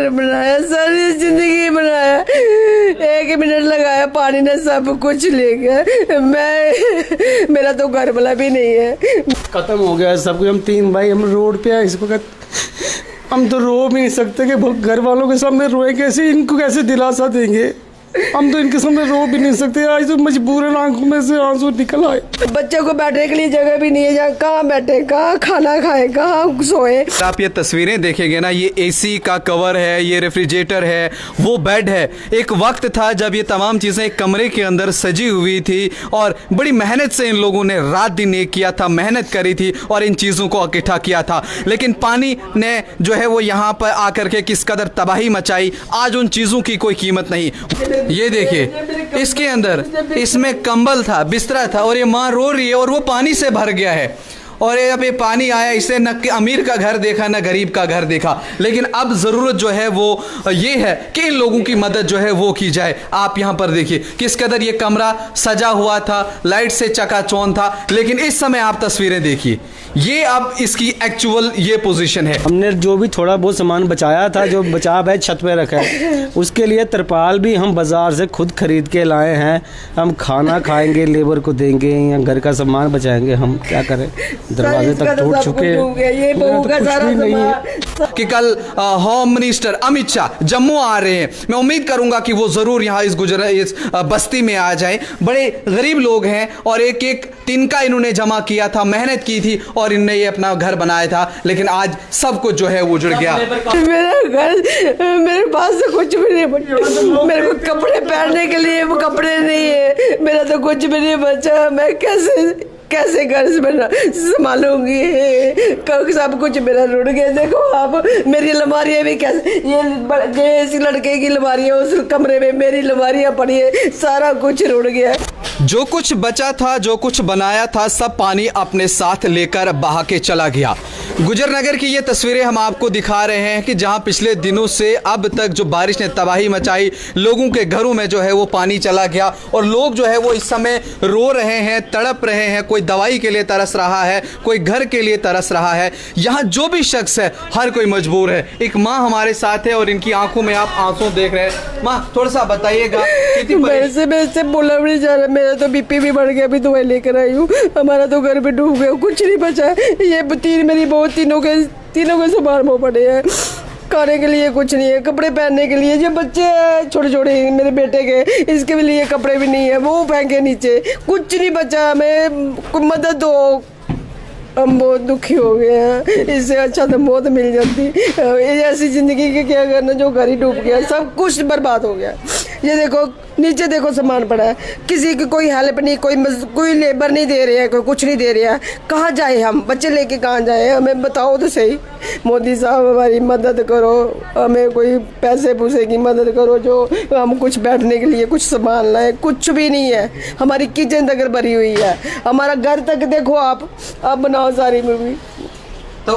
घर बनाया, सारी जिंदगी बनाया, 1 मिनट लगाया पानी ने सब कुछ ले गया। मेरा तो घर वाला भी नहीं है, खत्म हो गया सब कुछ। हम 3 भाई, हम रोड पे आए इस वक्त। हम तो रो भी नहीं सकते कि घर वालों के सामने रोए कैसे, इनको कैसे दिलासा देंगे। हम तो इनके सामने रो भी नहीं सकते। आज तो मजबूरन आंखों में से आंसू निकल आए। बच्चों को बैठने के लिए जगह भी नहीं है, जहाँ कहाँ बैठे, कहाँ खाना खाए, कहाँ सोए। आप ये तस्वीरें देखेंगे ना, ये एसी का कवर है, ये रेफ्रिजरेटर है, वो बेड है। एक वक्त था जब ये तमाम चीज़ें एक कमरे के अंदर सजी हुई थी और बड़ी मेहनत से इन लोगों ने रात दिन एक किया था, मेहनत करी थी और इन चीज़ों को इकट्ठा किया था। लेकिन पानी ने जो है वो यहाँ पर आकर के किस कदर तबाही मचाई, आज उन चीज़ों की कोई कीमत नहीं। ये देखिए, इसके अंदर इसमें कंबल था, बिस्तरा था और ये माँ रो रही है और वो पानी से भर गया है। और जब ये पानी आया, इसे न अमीर का घर देखा न गरीब का घर देखा। लेकिन अब ज़रूरत जो है वो ये है कि इन लोगों की मदद जो है वो की जाए। आप यहाँ पर देखिए किस कदर ये कमरा सजा हुआ था, लाइट से चकाचौंध था। लेकिन इस समय आप तस्वीरें देखिए, ये अब इसकी एक्चुअल ये पोजीशन है। हमने जो भी थोड़ा बहुत सामान बचाया था, जो बचाव है छत पे रखा है, उसके लिए तरपाल भी हम बाजार से खुद खरीद के लाए हैं। हम खाना खाएंगे, लेबर को देंगे या घर का सामान बचाएंगे। हम क्या करें, दरवाजे तक टूट चुके हैं। ये बहू का सारा सामान कि कल होम मिनिस्टर अमित शाह जम्मू आ रहे हैं। मैं उम्मीद करूंगा कि वो जरूर यहाँ इस बस्ती में आ जाए। बड़े गरीब लोग हैं और एक एक तिनका इन्होंने जमा किया था, मेहनत की थी और इन्होंने ये अपना घर बनाया था। लेकिन आज सब कुछ जो है वो उजड़ गया। मेरा घर, मेरे पास तो कुछ भी नहीं बचा। मेरे को कपड़े पहनने के लिए वो कपड़े नहीं है, मेरा तो कुछ भी नहीं बचा। मैं कैसे घर संभालूंगी, सब कुछ मेरा रुड़ गया। देखो आप, मेरी अलमारियां भी कैसे, ये इस लड़के की अलमारियां उस कमरे में, मेरी अलमारियां पड़ी है, सारा कुछ रुड़ गया। जो कुछ बचा था, जो कुछ बनाया था, सब पानी अपने साथ लेकर बहा के चला गया। गुजर नगर की ये तस्वीरें हम आपको दिखा रहे हैं कि जहां पिछले दिनों से अब तक जो बारिश ने तबाही मचाई, लोगों के घरों में जो है वो पानी चला गया और लोग जो है वो इस समय रो रहे हैं, तड़प रहे हैं। कोई दवाई के लिए तरस रहा है, कोई घर के लिए तरस रहा है। यहाँ जो भी शख्स है, हर कोई मजबूर है। एक माँ हमारे साथ है और इनकी आंखों में आप आंसू देख रहे हैं। माँ, थोड़ा सा बताइएगा। मेरे से बोला भी नहीं जा रहा, मेरा तो बीपी भी बढ़ गया। अभी दवाई लेकर आई हूँ, हमारा तो घर भी डूब गया, कुछ नहीं बचा। ये मेरी बहुत तीनों के सामान वो पड़े हैं। खाने के लिए कुछ नहीं है, कपड़े पहनने के लिए, जो बच्चे हैं छोटे छोटे मेरे बेटे के, इसके भी लिए कपड़े भी नहीं है, वो फेंके नीचे, कुछ नहीं बचा। हमें मदद दो, हम बहुत दुखी हो गए हैं। इससे अच्छा तो मौत मिल जाती। ऐसी ज़िंदगी के क्या करना, जो घर ही डूब गया, सब कुछ बर्बाद हो गया। ये देखो नीचे देखो सामान पड़ा है, किसी की कोई हेल्प नहीं, कोई लेबर नहीं दे रहे हैं, कोई कुछ नहीं दे रहा है। कहाँ जाए हम, बच्चे लेके कहाँ जाए, हमें बताओ तो सही। मोदी साहब हमारी मदद करो, हमें कोई पैसे पूसे की मदद करो, जो हम कुछ बैठने के लिए कुछ सामान लाए। कुछ भी नहीं है, हमारी किचन तक भरी हुई है, हमारा घर तक देखो आप बनाओ सारी मूवी। तो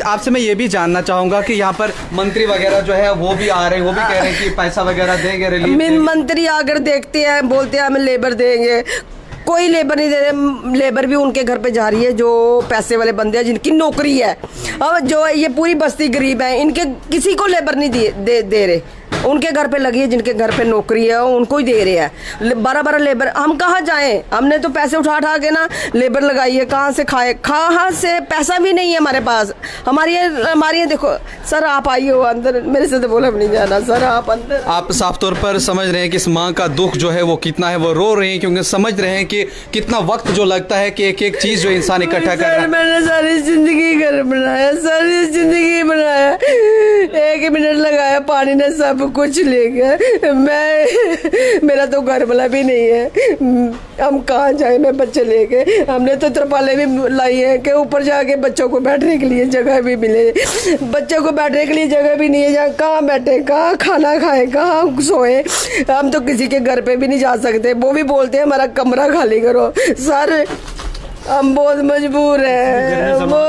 आपसे मैं ये भी जानना चाहूंगा कि यहाँ पर मंत्री वगैरह जो है वो भी आ रहे हैं, वो भी कह रहे हैं कि पैसा वगैरह देंगे, रिलीफ। मंत्री आकर देखते हैं, बोलते हैं हमें लेबर देंगे, कोई लेबर नहीं दे रहे। लेबर भी उनके घर पे जा रही है जो पैसे वाले बंदे हैं, जिनकी नौकरी है। अब जो ये पूरी बस्ती गरीब है, इनके किसी को लेबर नहीं दे रहे। उनके घर पे लगी है, जिनके घर पे नौकरी है उनको ही दे रहे हैं। 12 लेबर, हम कहाँ जाएं? हमने तो पैसे उठा के ना लेबर लगाई है, कहाँ से खाए, कहाँ से? पैसा भी नहीं है हमारे पास। हमारी देखो सर, आप आइए हो अंदर, मेरे से तो बोला भी नहीं जाना। सर आप अंदर। आप साफ तौर पर समझ रहे हैं कि इस माँ का दुख जो है वो कितना है, वो रो रहे हैं क्योंकि समझ रहे हैं कि कितना वक्त जो लगता है कि एक एक चीज जो इंसान इकट्ठा कर रहा है। मैंने सारी जिंदगी घर बनाया, सारी जिंदगी बनाया, 1 मिनट लगाया पानी ने सब कुछ ले गया। मेरा तो घर वाला भी नहीं है, हम कहाँ जाए? मैं बच्चे लेके, हमने तो तरपाले भी लाई है कि ऊपर जाके बच्चों को बैठने के लिए जगह भी मिले। बच्चों को बैठने के लिए जगह भी नहीं है, जहाँ कहाँ बैठे, कहाँ खाना खाए, कहाँ सोए। हम तो किसी के घर पे भी नहीं जा सकते, वो भी बोलते हैं हमारा कमरा खाली करो। सर हम बहुत मजबूर हैं। वो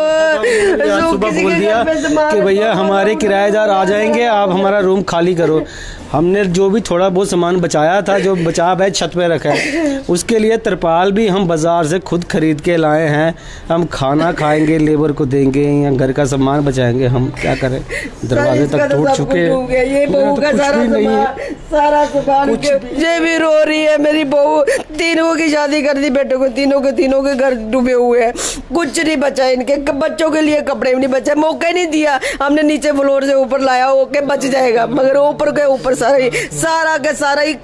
सुबह किसी बोल के दिया घर में सामान कि भैया रखा हमारे किराएदार आ जाएंगे, आप हमारा रूम खाली करो। हमने जो भी थोड़ा बहुत सामान बचाया था, जो बचाव है छत पे रखा है, उसके लिए तरपाल भी हम बाजार से खुद खरीद के लाए हैं। हम खाना खाएंगे, लेबर को देंगे, या घर का सामान बचाएंगे। हम क्या करें, दरवाजे तक टूट चुके हैं। ये बहू का सारा सामान ये भी रो रही है। मेरी बहू तीनों की शादी कर दी, बेटों को तीनों के घर डूबे हुए हैं। कुछ नहीं बचा इनके, बच्चों के लिए कपड़े भी नहीं बचा। मौका नहीं दिया, हमने नीचे फ्लोर से ऊपर लाया, ओके बच जाएगा, मगर ऊपर के ऊपर सारा ही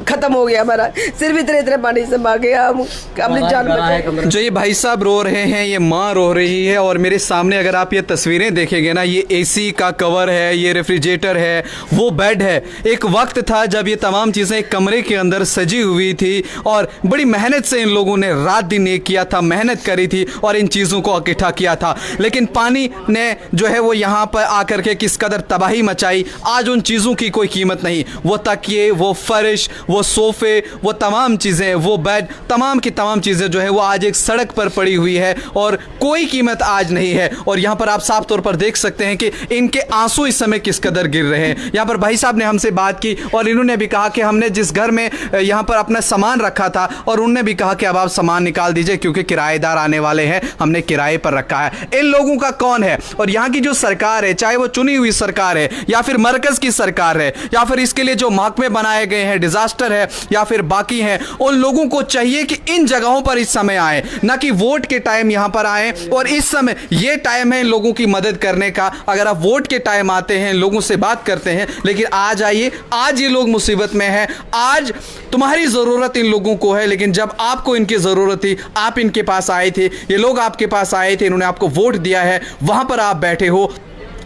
खत्म हो गया हमारा। सिर्फ इतने पानी से मांगे हम अपनी जान बचाए। जो ये भाई साहब रो रहे हैं, ये माँ रो रही है, और मेरे सामने अगर आप ये तस्वीरें देखेंगे ना, ये एसी का कवर है, ये रेफ्रिजरेटर है, वो बेड है। एक वक्त था जब ये तमाम चीज़ें एक कमरे के अंदर सजी हुई थी, और बड़ी मेहनत से इन लोगों ने रात दिन एक किया था, मेहनत करी थी और इन चीज़ों को इकट्ठा किया था। लेकिन पानी ने जो है वो यहाँ पर आकर के किस कदर तबाही मचाई। आज उन चीज़ों की कोई कीमत नहीं। वो तकिए, वो फर्श, वो सोफे, वो तमाम चीज़ें, वो बेड, तमाम की तमाम चीज़ें जो है वो आज एक सड़क पर पड़ी हुई है, और कोई कीमत आज नहीं है। और यहाँ पर आप साफ तौर पर देख सकते हैं कि इनके आंसू इस समय किस कदर गिर रहे हैं। यहाँ पर भाई साहब ने हमसे बात की, और इन्होंने भी कहा कि हमने जिस घर में यहाँ पर अपना सामान रखा था, और उन्होंने भी कहा कि अब आप सामान निकाल दीजिए क्योंकि किराएदार आने वाले हैं, हमने किराए पर रखा है। इन लोगों का कौन है? और यहाँ की जो सरकार है, चाहे वो चुनी हुई सरकार है या फिर मरकज की सरकार है, या फिर इसके लिए जो महकमे बनाए गए हैं, डिजास्टर है या फिर बाकी हैं, उन लोगों को चाहिए कि इन जगहों पर इस समय आए, ना कि वोट के टाइम यहां पर आए। और इस समय ये टाइम है लोगों की मदद करने का। अगर आप वोट के टाइम आते हैं, लोगों से बात करते हैं, लेकिन आज आइए, आज ये लोग मुसीबत में हैं, आज तुम्हारी जरूरत इन लोगों को है। लेकिन जब आपको इनकी जरूरत थी, आप इनके पास आए थे, ये लोग आपके पास आए थे, इन्होंने आपको वोट दिया है, वहां पर आप बैठे हो,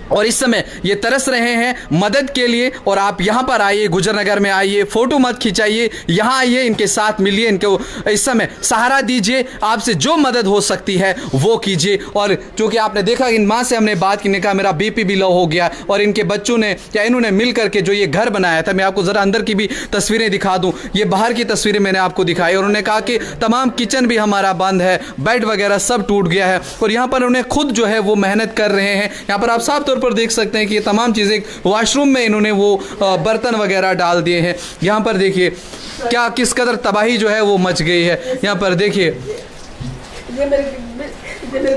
और इस समय ये तरस रहे हैं मदद के लिए। और आप यहाँ पर आइए, गुजर नगर में आइए, फोटो मत खिंचाइए, यहाँ आइए, इनके साथ मिलिए, इनको इस समय सहारा दीजिए, आपसे जो मदद हो सकती है वो कीजिए। और चूँकि आपने देखा, इन माँ से हमने बात करने का, मेरा बीपी भी लो हो गया, और इनके बच्चों ने या इन्होंने मिल करके जो ये घर बनाया था, मैं आपको ज़रा अंदर की भी तस्वीरें दिखा दूँ। ये बाहर की तस्वीरें मैंने आपको दिखाई, और उन्होंने कहा कि तमाम किचन भी हमारा बंद है, बेड वगैरह सब टूट गया है, और यहाँ पर उन्हें खुद जो है वो मेहनत कर रहे हैं। यहाँ पर आप साफ पर देख सकते हैं कि ये तमाम चीजें, वॉशरूम में इन्होंने वो बर्तन वगैरह डाल दिए हैं। यहाँ पर देखिए क्या किस कदर तबाही जो है वो मच गई है। यहाँ पर देखिए,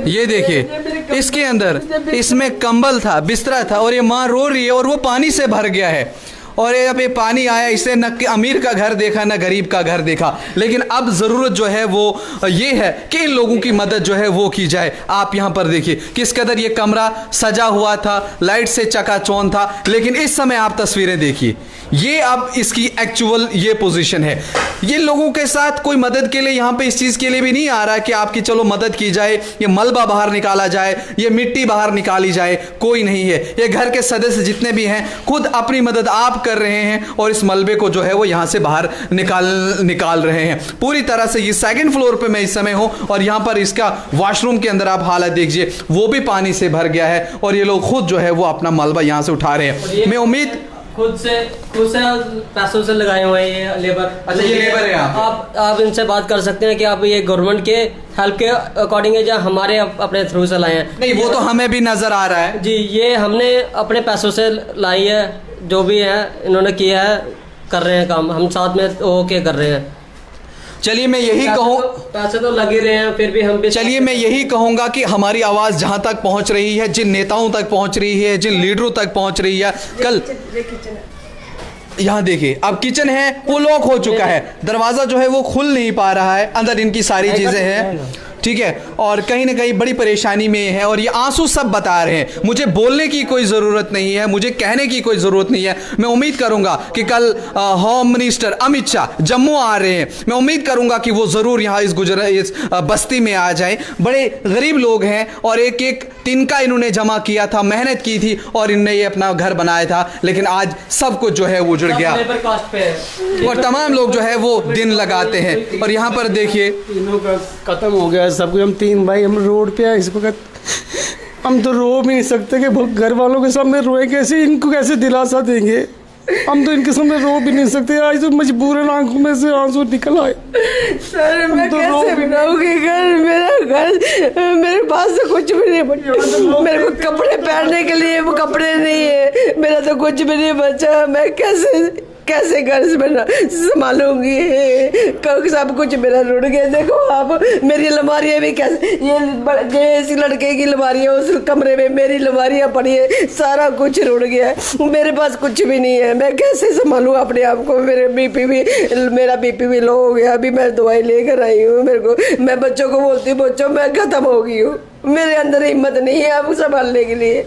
ये देखिए, इसके अंदर इसमें कंबल था, बिस्तरा था, और ये माँ रो रही है, और वो पानी से भर गया है। और ये पानी आया, इससे न अमीर का घर देखा न गरीब का घर देखा। लेकिन अब ज़रूरत जो है वो ये है कि इन लोगों की मदद जो है वो की जाए। आप यहाँ पर देखिए किस कदर ये कमरा सजा हुआ था, लाइट से चकाचौंध था, लेकिन इस समय आप तस्वीरें देखिए, ये अब इसकी एक्चुअल ये पोजीशन है। ये लोगों के साथ कोई मदद के लिए यहाँ पे इस चीज़ के लिए भी नहीं आ रहा कि आपकी चलो मदद की जाए, ये मलबा बाहर निकाला जाए, ये मिट्टी बाहर निकाली जाए, कोई नहीं है। ये घर के सदस्य जितने भी हैं खुद अपनी मदद आप कर रहे हैं, और इस मलबे को जो है वो यहाँ से बाहर निकाल रहे हैं पूरी तरह से। ये सेकंड फ्लोर पे मैं इस समय हूँ, और यहाँ पर इसका वॉशरूम के अंदर आप हालत देखिए, वो भी पानी से भर गया है, और ये लोग खुद जो है वो अपना मलबा यहाँ से उठा रहे हैं। मैं उम्मीद खुद से पैसों से लगाए हुए हैं ये लेबर। अच्छा, ये लेबर है आप इनसे बात कर सकते हैं कि आप ये गवर्नमेंट के हेल्प के अकॉर्डिंग है, या हमारे अपने थ्रू से लाए हैं? नहीं, वो तो हमें भी नजर आ रहा है जी, ये हमने अपने पैसों से लाई है, जो भी है इन्होंने किया है, कर रहे हैं काम, हम साथ में होके कर रहे हैं। चलिए मैं यही कहूँ, पैसे तो लगे रहे हैं, फिर भी हम भी चलिए मैं यही कहूँगा कि हमारी आवाज़ जहाँ तक पहुँच रही है, जिन नेताओं तक पहुँच रही है, जिन लीडरों तक पहुँच रही है, कल यहाँ देखिए अब किचन है वो लॉक हो चुका है, दरवाज़ा जो है वो खुल नहीं पा रहा है, अंदर इनकी सारी चीज़ें हैं, ठीक है, और कहीं ना कहीं बड़ी परेशानी में है, और ये आंसू सब बता रहे हैं। मुझे बोलने की कोई ज़रूरत नहीं है, मुझे कहने की कोई ज़रूरत नहीं है। मैं उम्मीद करूंगा कि कल होम मिनिस्टर अमित शाह जम्मू आ रहे हैं, मैं उम्मीद करूंगा कि वो ज़रूर यहाँ इस बस्ती में आ जाए। बड़े गरीब लोग हैं, और एक एक तिनका इन्होंने जमा किया था, मेहनत की थी, और इनने ये अपना घर बनाया था, लेकिन आज सब कुछ जो है वो उजड़ गया, और तमाम लोग जो है वो दिन लगाते हैं। और यहाँ पर देखिए तीनों का खत्म हो गया सब कुछ। हम 3 भाई, हम रोड पे आए इस वक्त, हम तो रो भी नहीं सकते कि घर वालों के सामने रोए कैसे, इनको कैसे दिलासा देंगे। हम तो इनके सामने रो भी नहीं सकते, आज तो मजबूरन आंखों में से आंसू निकल आए। सर मैं तो कैसे बनाऊंगी घर, मेरा घर, मेरे पास तो कुछ भी नहीं बचा, मेरे को कपड़े पहनने के लिए वो कपड़े नहीं है, मेरा तो कुछ भी नहीं बचा, मैं कैसे घर संभालूंगी, सब कुछ मेरा रुड़ गया। देखो आप, मेरी अलमारियाँ भी कैसे, ये इस लड़के की अलमारियाँ उस कमरे में मेरी अलमारियाँ पड़ी है, सारा कुछ रुड़ गया है, मेरे पास कुछ भी नहीं है, मैं कैसे संभालूँ अपने आप को। मेरा बीपी भी लो हो गया, अभी मैं दवाई लेकर आई हूँ। मेरे को, मैं बच्चों को बोलती हूँ बच्चों मैं खत्म हो गई हूँ, मेरे अंदर हिम्मत नहीं है आपको संभालने के लिए।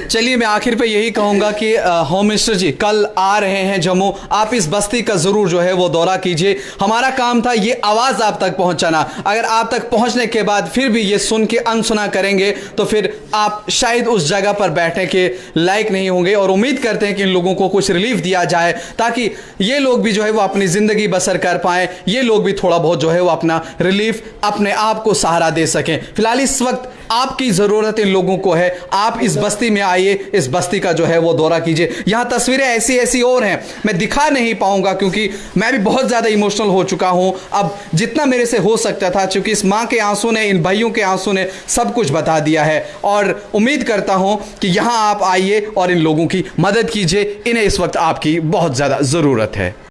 चलिए मैं आखिर पे यही कहूंगा कि होम मिनिस्टर जी कल आ रहे हैं जम्मू, आप इस बस्ती का जरूर जो है वो दौरा कीजिए। हमारा काम था ये आवाज आप तक पहुंचाना, अगर आप तक पहुंचने के बाद फिर भी ये सुन के अनसुना करेंगे तो फिर आप शायद उस जगह पर बैठने के लायक नहीं होंगे। और उम्मीद करते हैं कि इन लोगों को कुछ रिलीफ दिया जाए ताकि ये लोग भी जो है वो अपनी जिंदगी बसर कर पाए, ये लोग भी थोड़ा बहुत जो है वो अपना रिलीफ, अपने आप को सहारा दे सकें। फिलहाल इस वक्त आपकी जरूरत इन लोगों को है, आप इस बस्ती में आइए, इस बस्ती का जो है वो दौरा कीजिए। यहां तस्वीरें ऐसी और हैं, मैं दिखा नहीं पाऊंगा क्योंकि मैं भी बहुत ज्यादा इमोशनल हो चुका हूं। अब जितना मेरे से हो सकता था, क्योंकि इस मां के आंसू ने, इन भाइयों के आंसू ने सब कुछ बता दिया है। और उम्मीद करता हूं कि यहां आप आइए और इन लोगों की मदद कीजिए, इन्हें इस वक्त आपकी बहुत ज्यादा जरूरत है।